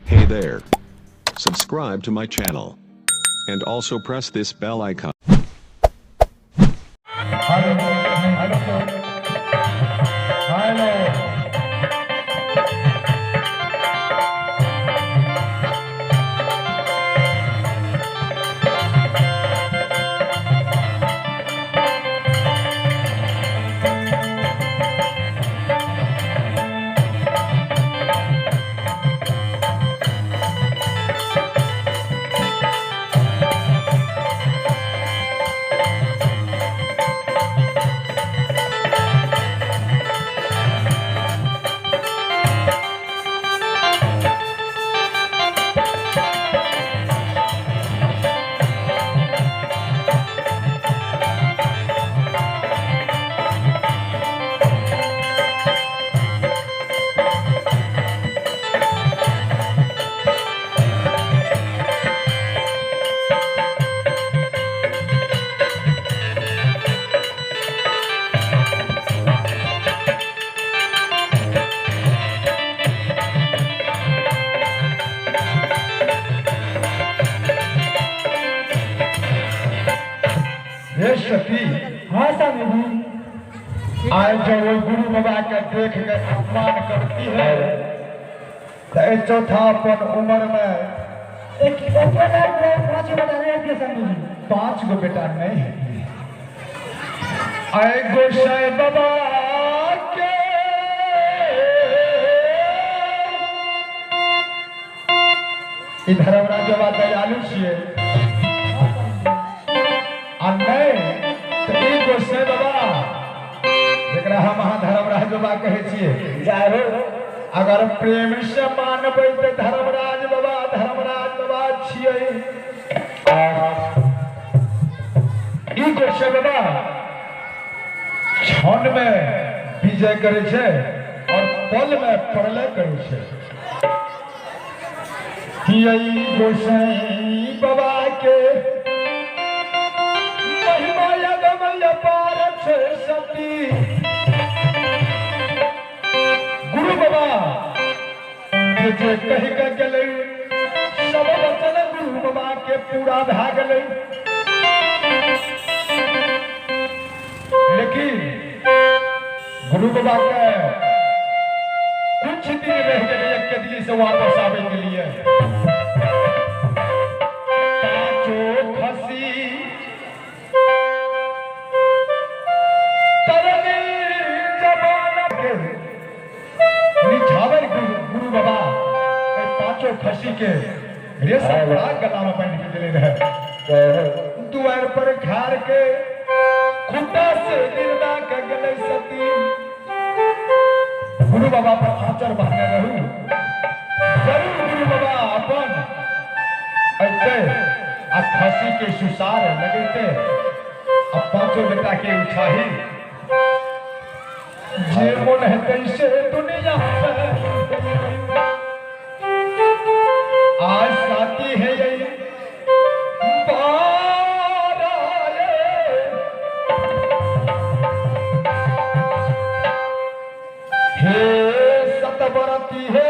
Hey there. Subscribe to my channel. And also press this bell icon. हाँ स्वामी जी, आज जो वो गुरु बाबा के देख के अपमान करती है तो चौथापन उम्र में एक बेटा 5 बेटा नहीं है स्वामी जी। 5 गो बेटा नहीं है। आए गोसाई बाबा के इधर राजवा दयालु छिए गोसाई बाबा जरा हम धर्मराज बाबा कहे छिए अगर प्रेम से मानबै तो धर्मराज बाबा छिए। ई गोसाई बाबा क्षण में विजय करे छे और पल में प्रलय करे छे। यही गोसाई बाबा के सती गुरु बाबा जे कही के गेले सब वचन गुरु बाबा के पूरा भा गेले, लेकिन गुरु बाबा के कुछ दिन रह गए एक दिल्ली से वापस आवे के लिए। पांचों खसी गुरु बाबा पांचों खसी के रेशम गला में पहन के चले रहे। द्वार पर खार के खुदा से निर्दा के गले सती गुरु बाबा पर आचर बहने रहू। जरूर गुरु बाबा अपन ऐसे आ खसी के सुसार लगते अब पांचों बेटा के उछाही जे मन है तैसे दुनिया आज साथी है यही हे सतबरती है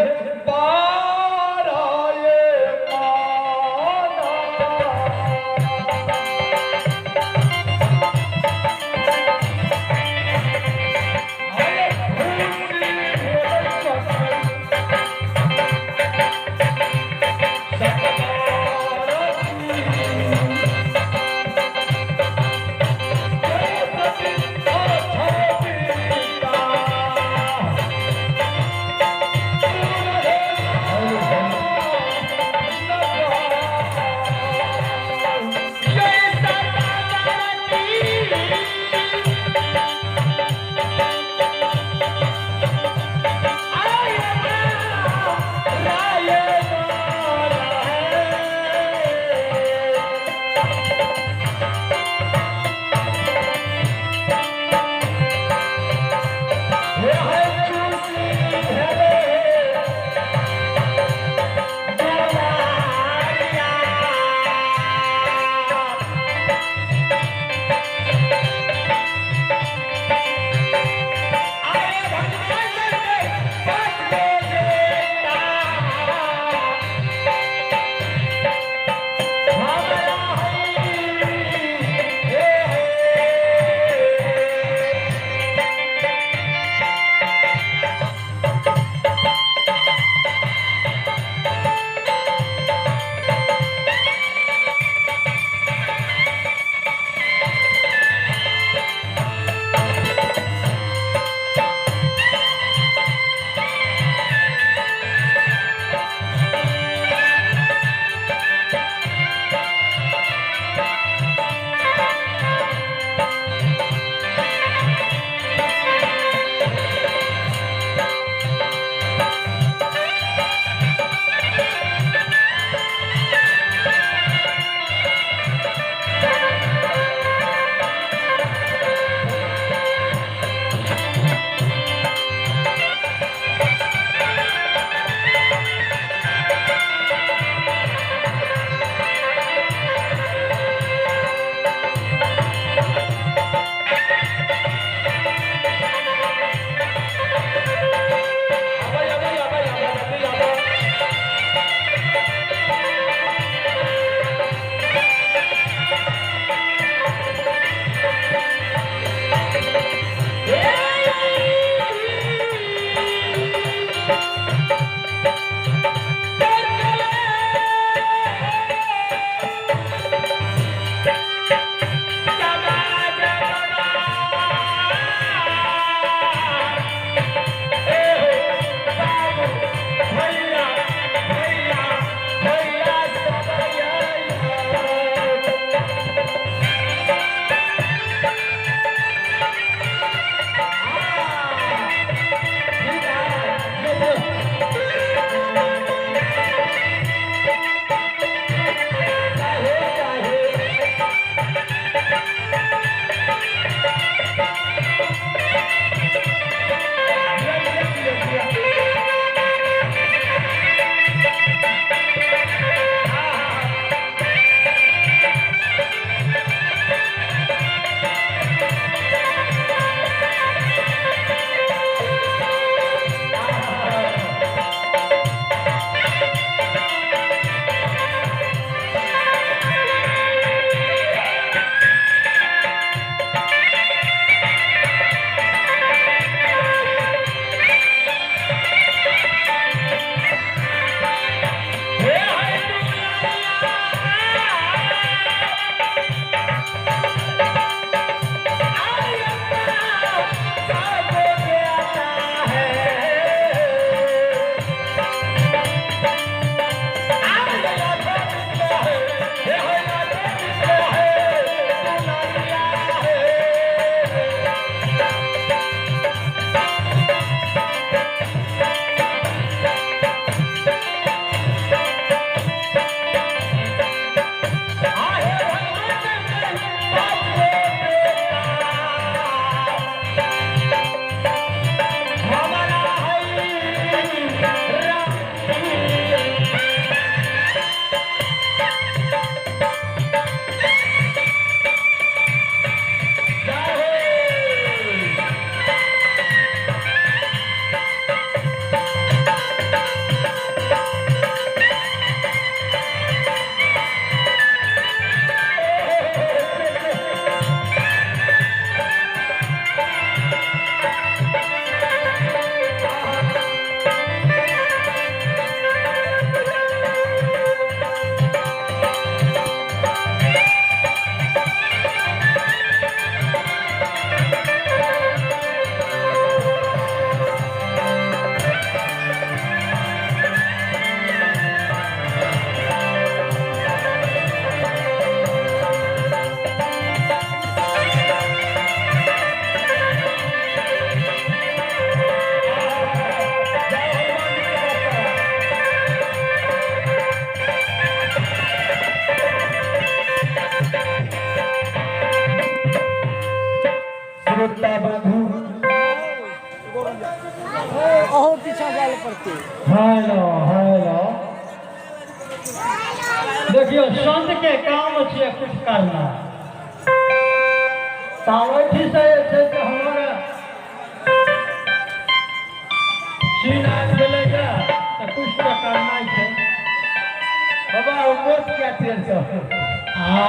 हेलो हेलो देखियो संत के काम छे कुछ करना तावठी से हमारा सीना चलेगा तो कुछ तो करना ही है बाबा उम्र क्या तेल से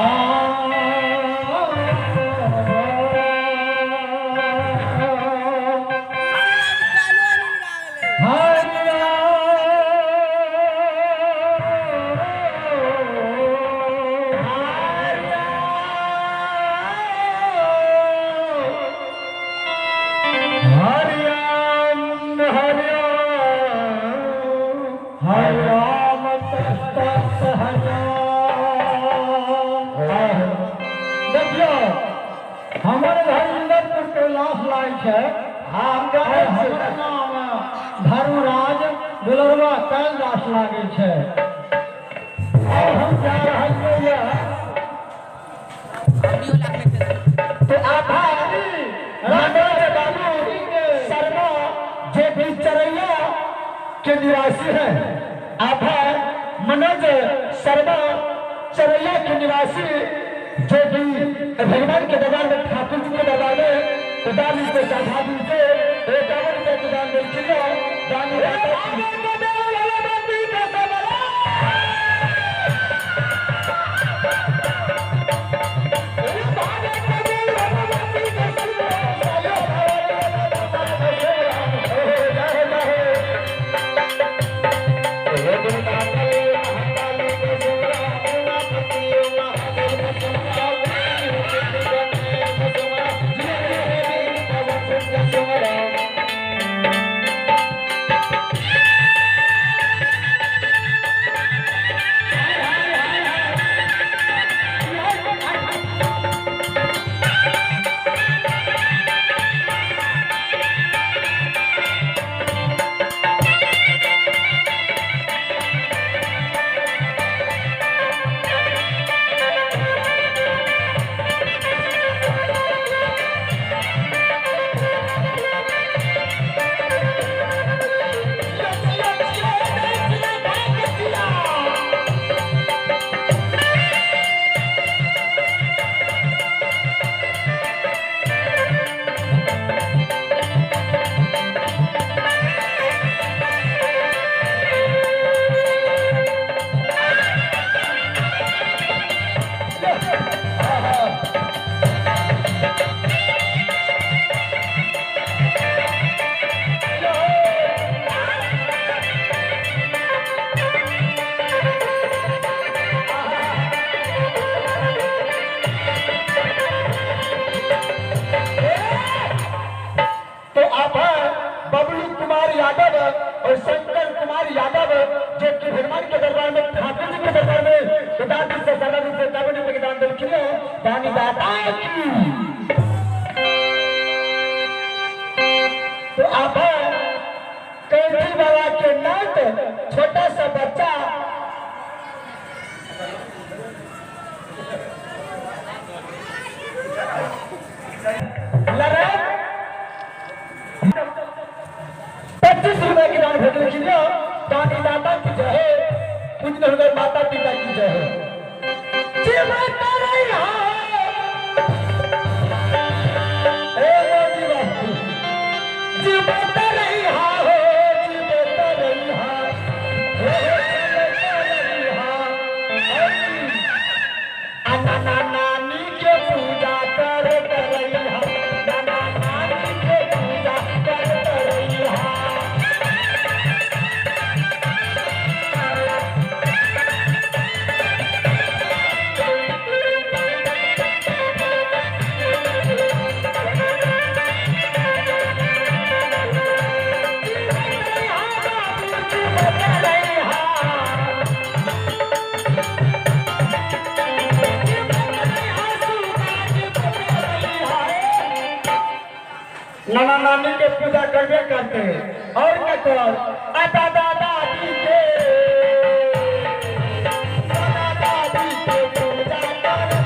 हमारे घर इंदरपुर के लाश लाइक है हमारा नाम धर्मराज दुलरवा कल लाश लागे है और हम जा रहे हैं तो आभारी राजेंद्र बाबू शर्मा जे भी चरैया के निवासी है आभार मनोज शर्मा चरैया के निवासी जो भी भगवान के दरबार में ठाकुर जी के दरबार में उदान को साझा दी से 51 रुपये के दान और शंकर कुमार यादव जो कि भगवान के दरबार में ठाकुर जी के दरबार में उदान से सर्वाधिक से 51 रुपये के दान दे किए दानी दाता की तो आप कैदी बाबा के नाथ छोटा सा बच्चा लड़ा 25 रुपए की दान भेज लीजिए दानी दाता की जय है पूज्य हृदय माता पिता की जय है जीवता रही जीवता रही हो जीवता रही नाना नानी के पूजा कर रही नाना नानी के पूजा कर रही नाना नानी के पूजा करबे करते और क्या कर दादा दादी के पूजा कर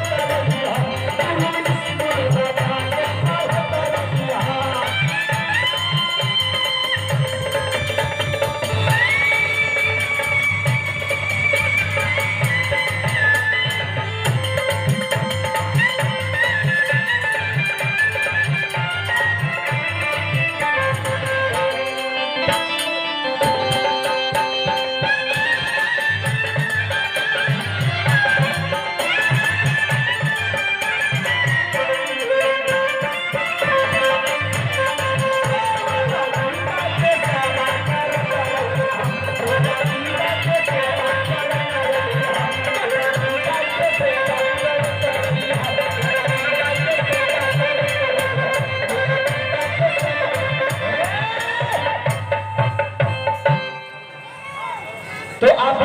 तो अब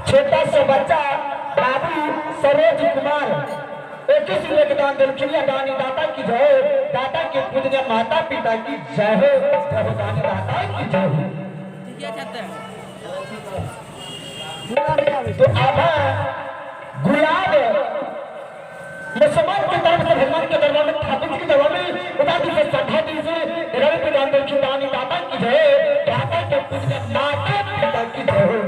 छोटा सा बच्चा बाबू सरोज कुमार 21 योगदान दिलखिलिया दानी दाता की जय हो, दाता के पूजनीय माता पिता की जय हो, दानी दाता की जय हो। तो अब गुलाब मुसलमान की तरफ से भगवान के दरबार में ठाकुर जी के दरबार में उठा दी से श्रद्धा दी से रवि प्रदान दिलखिलिया दानी दाता की जय हो, दाता के पूजनीय माता पिता की जय हो।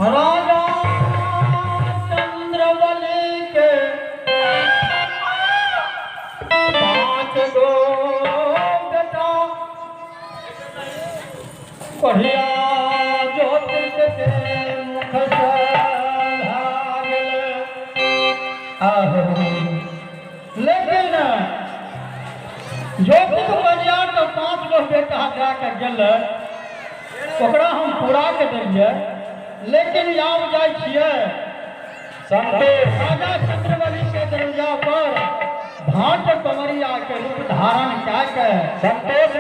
राजा चंद्रवली के 5 गो बेटा बढ़िया ज्योतिष के मुख से लेकिन ज्योतिष बढ़िया तो 5 गो बेटा जाके गेल ओकरा हम पूरा के देलिए लेकिन आब जाइ छियै राजा चंद्रवली के दरवाजा पर भाट पवरिया के रूप धारण कए के संतोष